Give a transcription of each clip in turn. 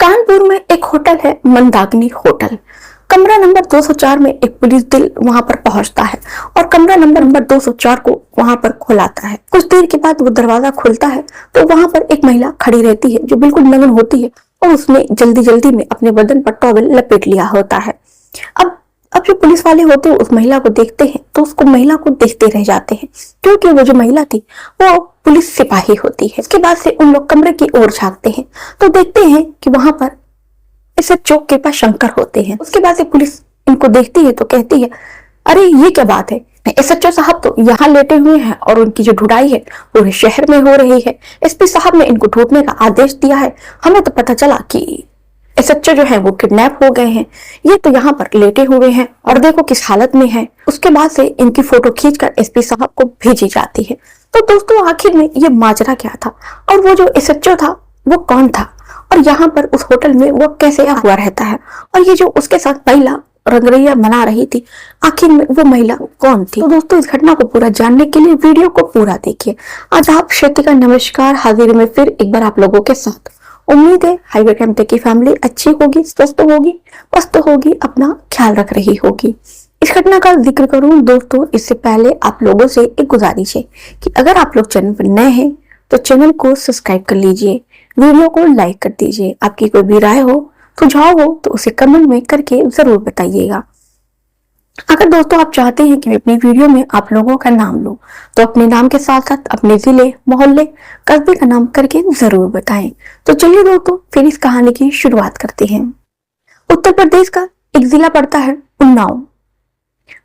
कानपुर में एक होटल है, मंदाकिनी होटल। कमरा नंबर 204 में एक पुलिस दल वहां पर पहुंचता है और कमरा नंबर 204 को वहां पर खुलाता है। कुछ देर के बाद वो दरवाजा खुलता है तो वहां पर एक महिला खड़ी रहती है जो बिल्कुल नग्न होती है और उसने जल्दी जल्दी में अपने बदन पर टॉवेल लपेट लिया होता है। अब जो पुलिस वाले होते हैं उस महिला को देखते हैं तो उसको महिला को देखते रह जाते हैं, क्योंकि वो जो महिला थी वो पुलिस सिपाही होती है। इसके बाद से उन लोग कमरे की ओर झांकते हैं तो देखते हैं कि वहां पर इस चौक के पास शंकर होते हैं। उसके बाद से पुलिस इनको देखती है तो कहती है, अरे ये क्या बात है, एसएचओ साहब तो यहाँ लेटे हुए हैं और उनकी जो ढूंढाई है पूरे शहर में हो रही है। एसपी साहब ने इनको ढूंढने का आदेश दिया है। हमें तो पता चला कि एसएचओ जो है वो किडनैप हो गए हैं, ये तो यहाँ पर लेटे हुए हैं और देखो किस हालत में है। उसके बाद से इनकी फोटो खींचकर एसपी साहब को भेजी जाती है। तो दोस्तों आखिर में ये माजरा क्या था और वो जो एसएचओ था वो कौन था और यहाँ पर उस होटल में वो कैसे हुआ रहता है और ये जो उसके साथ महिला रंगरैया मना रही थी, आखिर में वो महिला कौन थी। तो दोस्तों इस घटना को पूरा जानने के लिए वीडियो को पूरा देखिए। आज आप श्रुतिका नमस्कार, हाजिर में फिर एक बार आप लोगों के साथ। उम्मीद है हाईवे कैंप की फैमिली अच्छी होगी, स्वस्थ होगी, मस्त होगी, अपना ख्याल रख रही होगी। इस घटना का जिक्र करूं दोस्तों इससे पहले आप लोगों से एक गुजारिश है कि अगर आप लोग चैनल पर नए हैं तो चैनल को सब्सक्राइब कर लीजिए, वीडियो को लाइक कर दीजिए। आपकी कोई भी राय हो, सुझाव हो तो उसे कमेंट में करके जरूर बताइएगा। अगर दोस्तों आप चाहते हैं कि मैं अपनी वीडियो में आप लोगों का नाम लूं तो अपने नाम के साथ साथ अपने जिले, मोहल्ले, कस्बे का नाम करके जरूर बताएं। तो चलिए दोस्तों फिर इस कहानी की शुरुआत करते हैं। उत्तर प्रदेश का एक जिला पड़ता है उन्नाव।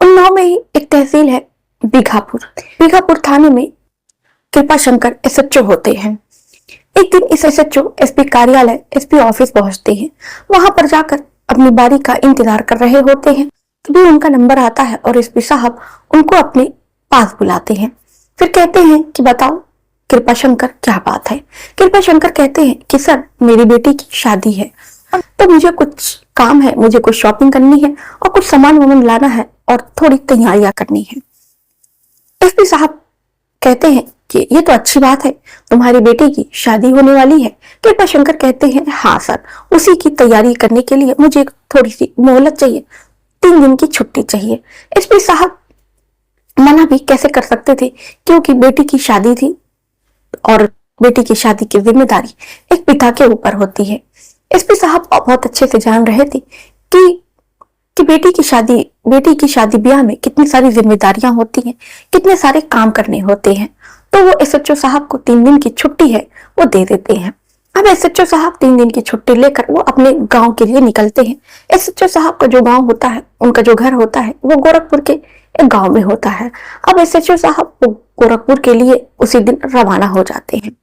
उन्नाव में ही एक तहसील है बीघापुर थाने में कृपा शंकर एसएचओ होते हैं। एक दिन इस एसएचओ एसपी कार्यालय, एसपी ऑफिस पहुंचते हैं। वहां पर जाकर अपनी बारी का इंतजार कर रहे होते हैं, तभी उनका नंबर आता है और एसपी साहब उनको अपने पास बुलाते हैं। फिर कहते हैं कि बताओ कृपा शंकर क्या बात है। कृपा शंकर कहते हैं कि सर मेरी बेटी की शादी है तो मुझे कुछ काम है, मुझे कुछ शॉपिंग करनी है और कुछ सामान लाना है और थोड़ी तैयारियां करनी है। एसपी साहब कहते हैं कि ये तो अच्छी बात है, तुम्हारी बेटी की शादी होने वाली है। कृपा शंकर कहते हैं हाँ सर, उसी की तैयारी करने के लिए मुझे थोड़ी सी मोहलत चाहिए, 3 दिन की छुट्टी चाहिए। एसपी साहब मना भी कैसे कर सकते थे, क्योंकि बेटी की शादी थी और बेटी की शादी की जिम्मेदारी एक पिता के ऊपर होती है। एसपी साहब बहुत अच्छे से जान रहे थे कि बेटी की शादी ब्याह में कितनी सारी जिम्मेदारियां होती हैं, कितने सारे काम करने होते हैं। तो वो एसएचओ साहब को 3 दिन की छुट्टी है वो दे देते हैं। अब एसएचओ साहब 3 दिन की छुट्टी लेकर वो अपने गांव के लिए निकलते हैं। एसएचओ साहब का जो गांव होता है, उनका जो घर होता है वो गोरखपुर के एक गांव में होता है। अब एसएचओ साहब गोरखपुर के लिए उसी दिन रवाना हो जाते हैं।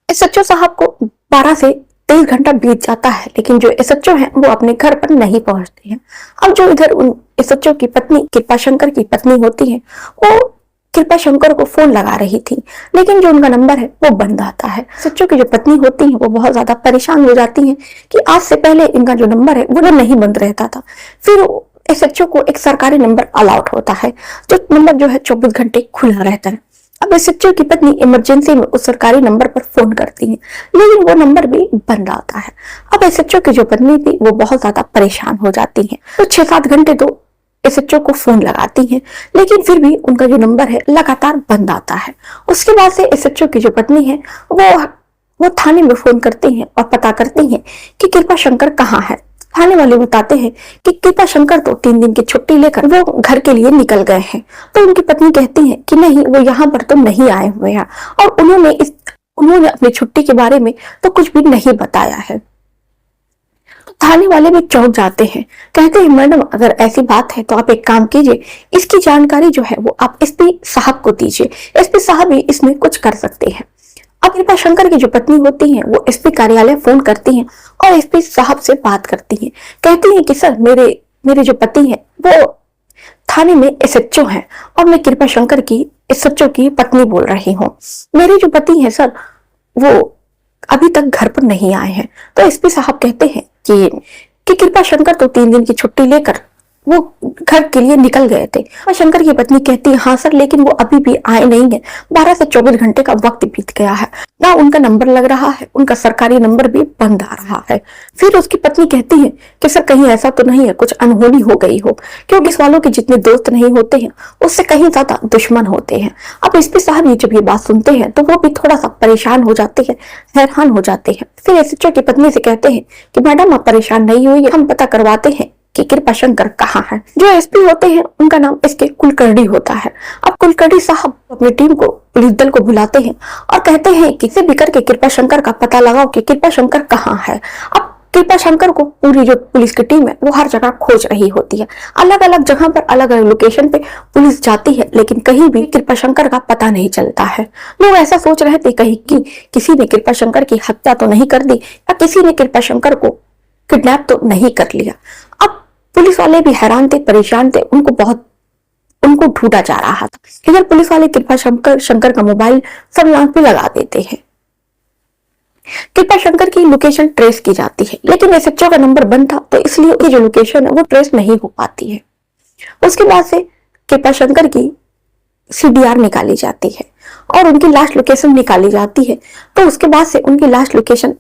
एसएचओ साहब को 12 से 23 घंटा बीत जाता है, लेकिन जो एसएचओ है वो अपने घर पर नहीं पहुंचते हैं। अब जो इधर उन एसएचओ की पत्नी कृपा शंकर की पत्नी होती है वो कृपा शंकर को फोन लगा रही थी, लेकिन जो उनका नंबर है वो बंद आता है। एसएचओ की जो पत्नी होती है वो बहुत ज्यादा परेशान हो जाती है कि आज से पहले इनका जो नंबर है वो नहीं बंद रहता था। फिर एसएचओ को एक सरकारी नंबर अलॉट होता है, जो नंबर जो है 24 घंटे खुला रहता है। अब एसएचओ की पत्नी इमरजेंसी में उस सरकारी नंबर पर फोन करती है, लेकिन वो नंबर भी बंद आता है। अब एसएचओ की जो पत्नी थी वो बहुत ज्यादा परेशान हो जाती है, तो 6-7 घंटे तो एसएचओ को फोन लगाती हैं, लेकिन फिर भी उनका जो नंबर है लगातार बंद आता है। उसके बाद से एसएचओ की जो पत्नी है वो थाने में फोन करती हैं और पता करती हैं कि कृपा शंकर कहाँ है। थाने वाले बताते हैं कि कृपा शंकर तो 3 दिन की छुट्टी लेकर वो घर के लिए निकल गए हैं। तो उनकी पत्नी कहती है कि नहीं, वो यहाँ पर तो नहीं आए हुए हैं और उन्होंने अपनी छुट्टी के बारे में तो कुछ भी नहीं बताया है। थाने वाले भी चौंक जाते हैं, कहते हैं मैडम अगर ऐसी बात है तो आप एक काम कीजिए, इसकी जानकारी जो है वो आप एसपी साहब को दीजिए, एसपी साहब ही इसमें कुछ कर सकते हैं। अब कृपा शंकर की जो पत्नी होती है वो एसपी कार्यालय फोन करती हैं और एसपी साहब से बात करती हैं। कहती हैं कि सर मेरे जो पति है वो थाने में एसएचओ हैं और मैं कृपा शंकर की एसएचओ की पत्नी बोल रही हूँ। मेरे जो पति है सर वो अभी तक घर पर नहीं आए हैं। तो एसपी साहब कहते हैं कि कृपा शंकर तो 3 दिन की छुट्टी लेकर वो घर के लिए निकल गए थे। और शंकर की पत्नी कहती है, हाँ सर, लेकिन वो अभी भी आए नहीं है। 12 से 24 घंटे का वक्त बीत गया है, ना उनका नंबर लग रहा है, उनका सरकारी नंबर भी बंद आ रहा है। फिर उसकी पत्नी कहती है कि सर कहीं ऐसा तो नहीं है कुछ अनहोनी हो गई हो, क्योंकि इस वालों के जितने दोस्त नहीं होते हैं उससे कहीं ज्यादा दुश्मन होते हैं। अब एसपी साहब ये जब ये बात सुनते हैं तो वो भी थोड़ा सा परेशान हो जाते हैं, हैरान हो जाते हैं। फिर एसएचओ की पत्नी से कहते हैं कि मैडम आप परेशान नहीं हुई, हम पता करवाते हैं कि कृपाशंकर कहाँ है। जो एसपी होते हैं उनका नाम इसके कुलकर्णी होता है। अब कुलकर्णी साहब अपनी टीम को, पुलिस दल को बुलाते हैं और कहते हैं कि किसी भी करके कृपाशंकर का पता लगाओ कि कृपाशंकर कहाँ है। अब कृपाशंकर को पूरी जो पुलिस की टीम है वो हर जगह खोज रही होती है, अलग अलग जगह पर, अलग अलग लोकेशन पे पुलिस जाती है, लेकिन कहीं भी कृपाशंकर का पता नहीं चलता है। लोग ऐसा सोच रहे थे कहीं कि किसी ने कृपाशंकर की हत्या तो नहीं कर दी या किसी ने कृपाशंकर को किडनैप तो नहीं कर लिया। अब पुलिस वाले भी हैरान थे, परेशान थे, उनको ढूंढा जा रहा था। इधर पुलिस वाले कृपाशंकर का मोबाइल सर्विलांस पे लगा देते हैं। कृपाशंकर की लोकेशन ट्रेस की जाती है, लेकिन एसएचओ का नंबर बंद था तो इसलिए जो लोकेशन है वो ट्रेस नहीं हो पाती है। उसके बाद से कृपाशंकर की सीडीआर निकाली जाती है और उनकी लास्ट लोकेशन निकाली जाती है। तो उसके बाद से उनकी लास्ट लोकेशन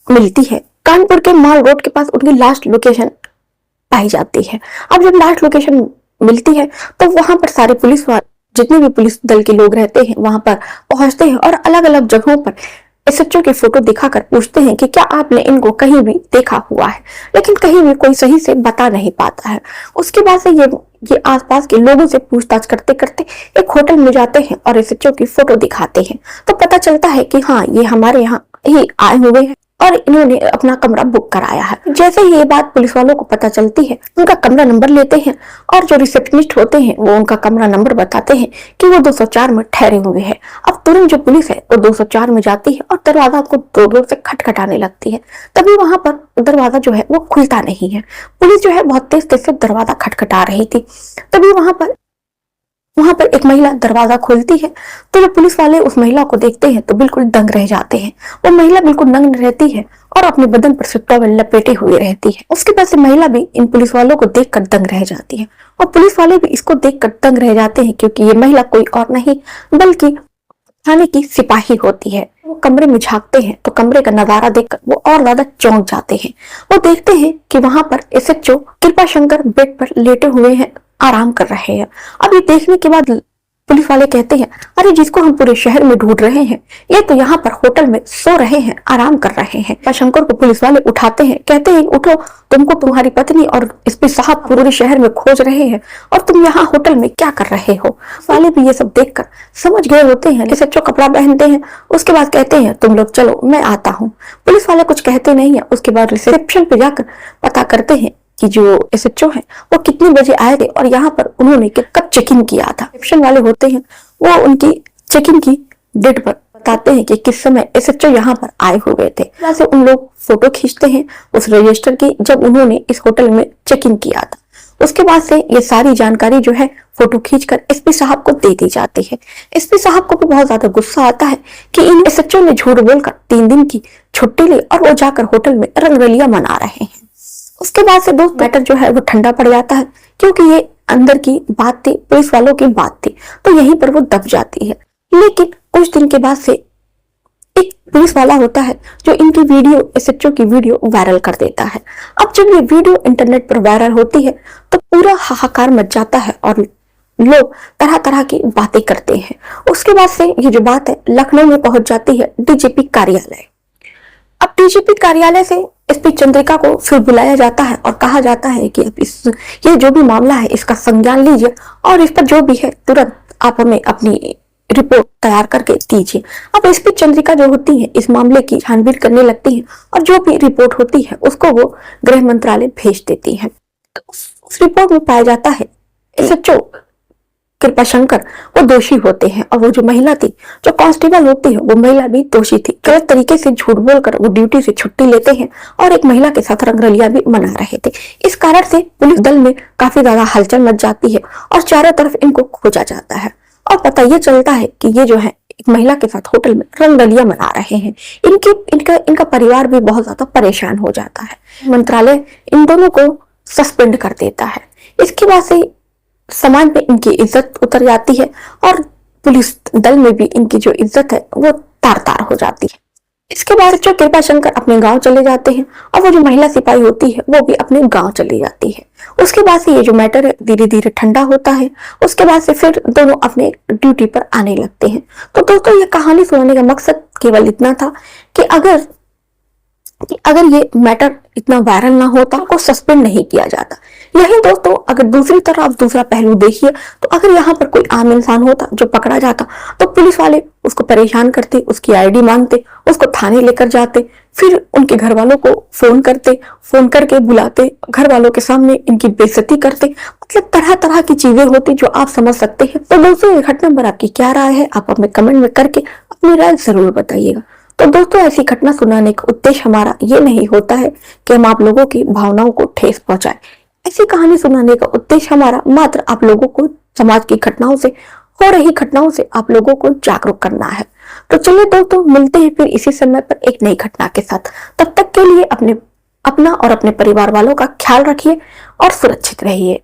मिलती है, कानपुर के माल रोड के पास उनकी लास्ट लोकेशन पाई जाती है। अब जब लास्ट लोकेशन मिलती है तो वहां पर सारे पुलिस वाले, जितने भी पुलिस दल के लोग रहते हैं, वहां पर पहुंचते हैं और अलग अलग जगहों पर एसएचओ की फोटो दिखाकर पूछते हैं कि क्या आपने इनको कहीं भी देखा हुआ है, लेकिन कहीं भी कोई सही से बता नहीं पाता है। उसके बाद से ये आसपास के लोगों से पूछताछ करते करते एक होटल में जाते हैं और एसएचओ की फोटो दिखाते हैं तो पता चलता है कि हाँ, ये हमारे यहाँ ही आए हुए हैं और इन्होंने अपना कमरा बुक कराया है। जैसे ही ये बात पुलिस वालों को पता चलती है, उनका कमरा नंबर लेते हैं और जो रिसेप्शनिस्ट होते हैं वो उनका कमरा नंबर बताते हैं कि वो 204 में ठहरे हुए हैं। अब तुरंत जो पुलिस है वो 204 में जाती है और दरवाजा को जोर से खटखटाने लगती है। तभी वहां पर दरवाजा जो है वो खुलता नहीं है। पुलिस जो है बहुत तेज तेज से दरवाजा खटखटा रही थी। तभी वहां पर एक महिला दरवाजा खोलती है तो जब पुलिस वाले उस महिला को देखते हैं तो बिल्कुल दंग रह जाते हैं। वो महिला बिल्कुल नग्न रहती है और अपने बदन पर से टॉवेल लपेटे हुए रहती है। उसके बाद से महिला भी इन पुलिस वालों को देखकर दंग रह जाती है और पुलिस वाले भी इसको देखकर दंग रह जाते हैं, क्योंकि ये महिला कोई और नहीं बल्कि थाने की सिपाही होती है। वो कमरे में झांकते हैं तो कमरे का नजारा देखकर वो और ज्यादा चौंक जाते हैं। वो देखते हैं कि वहां पर एसएचओ कृपाशंकर बेड पर लेटे हुए हैं, आराम कर रहे हैं। अब ये देखने के बाद पुलिस वाले कहते हैं, अरे जिसको हम पूरे शहर में ढूंढ रहे हैं ये तो यहाँ पर होटल में सो रहे हैं, आराम कर रहे हैं। कृपाशंकर को पुलिस वाले उठाते हैं, कहते हैं उठो, तुमको तुम्हारी पत्नी और एसपी साहब पूरे शहर में खोज रहे हैं और तुम यहाँ होटल में क्या कर रहे हो। वाले भी ये सब देखकर समझ गए होते हैं। एसएचओ कपड़ा पहनते हैं, उसके बाद कहते हैं तुम लोग चलो मैं आता हूँ। पुलिस वाले कुछ कहते नहीं है। उसके बाद रिसेप्शन पे जाकर पता करते हैं कि जो एसएचओ है वो कितने बजे आए थे और यहाँ पर उन्होंने कब चेक इन किया था। रिसेप्शन वाले होते हैं वो उनकी चेक इन की डेट पर बताते हैं कि किस समय एसएचओ यहाँ पर आए हुए थे। वैसे उन लोग फोटो खींचते हैं उस रजिस्टर की जब उन्होंने इस होटल में चेक इन किया था। उसके बाद से ये सारी जानकारी जो है फोटो खींचकर एसपी साहब को दे दी जाती है। एसपी साहब को भी बहुत ज्यादा गुस्सा आता है कि इन एसएचओ ने झूठ बोलकर 3 दिन की छुट्टी ली और वो जाकर होटल में रंगरलिया मना रहे हैं। उसके बाद से दोस्त मैटर जो है वो ठंडा पड़ जाता है, क्योंकि ये अंदर की बात थी, पुलिस वालों की बात थी, तो यहीं पर वो दब जाती है। लेकिन कुछ दिन के बाद से एक पुलिस वाला होता है जो इनकी वीडियो, एसएचओ की वीडियो वायरल कर देता है। अब जब ये वीडियो इंटरनेट पर वायरल होती है तो पूरा हाहाकार मच जाता है और लोग तरह तरह की बातें करते हैं। उसके बाद से ये जो बात है लखनऊ में पहुंच जाती है डीजीपी कार्यालय। अब डीजीपी कार्यालय से एसपी चंद्रिका को फिर बुलाया जाता है और कहा जाता है कि अब ये जो भी मामला है इसका संज्ञान लीजिए और इस पर जो भी है तुरंत आप हमें अपनी रिपोर्ट तैयार करके दीजिए। अब एसपी चंद्रिका जो होती है इस मामले की छानबीन करने लगती है और जो भी रिपोर्ट होती है उसको वो गृह मंत्रालय भेज देती है। उस रिपोर्ट में पाया जाता है एसएचओ कृपाशंकर वो दोषी होते हैं और वो जो महिला थी, जो कांस्टेबल होती है, वो महिला भी दोषी थी। गलत तरीके से झूठ बोलकर वो ड्यूटी से छुट्टी लेते हैं और एक महिला के साथ रंगरलिया भी मना रहे थे। इस कारण से पुलिस दल में काफी ज्यादा हलचल मच जाती है और चारों तरफ इनको खोजा जाता है और पता ये चलता है कि ये जो है एक महिला के साथ होटल में रंगरलिया मना रहे हैं। इनका परिवार भी बहुत ज्यादा परेशान हो जाता है। मंत्रालय इन दोनों को सस्पेंड कर देता है। इसके बाद से समाज में इनकी इज्जत उतर जाती है और पुलिस दल में भी इनकी जो इज्जत है वो तार तार हो जाती है। इसके बाद जो कृपा शंकर अपने गांव चले जाते हैं और वो जो महिला सिपाही होती है वो भी अपने गांव चली जाती है। उसके बाद से ये जो मैटर है धीरे धीरे ठंडा होता है। उसके बाद से फिर दोनों अपने ड्यूटी पर आने लगते हैं। तो दोस्तों ये कहानी सुनाने का मकसद केवल इतना था कि अगर ये मैटर इतना वायरल ना होता को सस्पेंड नहीं किया जाता। यही दोस्तों अगर दूसरी तरफ आप दूसरा पहलू देखिए तो अगर यहाँ पर कोई आम इंसान होता जो पकड़ा जाता तो पुलिस वाले उसको परेशान करते, उसकी आईडी मांगते, उसको थाने लेकर जाते, फिर उनके घर वालों को फोन करते, फोन करके बुलाते, घर वालों के सामने इनकी बेइज्जती करते, मतलब तरह तरह की चीजें होती जो आप समझ सकते हैं। तो दोस्तों ये घटना पर आपकी क्या राय है, आप हमें कमेंट में करके अपनी राय जरूर बताइएगा। तो दोस्तों ऐसी घटना सुनाने का उद्देश्य हमारा ये नहीं होता है कि हम आप लोगों की भावनाओं को ठेस पहुंचाएं। ऐसी कहानी सुनाने का उद्देश्य हमारा मात्र आप लोगों को समाज की घटनाओं से, हो रही घटनाओं से आप लोगों को जागरूक करना है। तो चलिए दोस्तों मिलते हैं फिर इसी समय पर एक नई घटना के साथ। तब तक के लिए अपना और अपने परिवार वालों का ख्याल रखिए और सुरक्षित रहिए।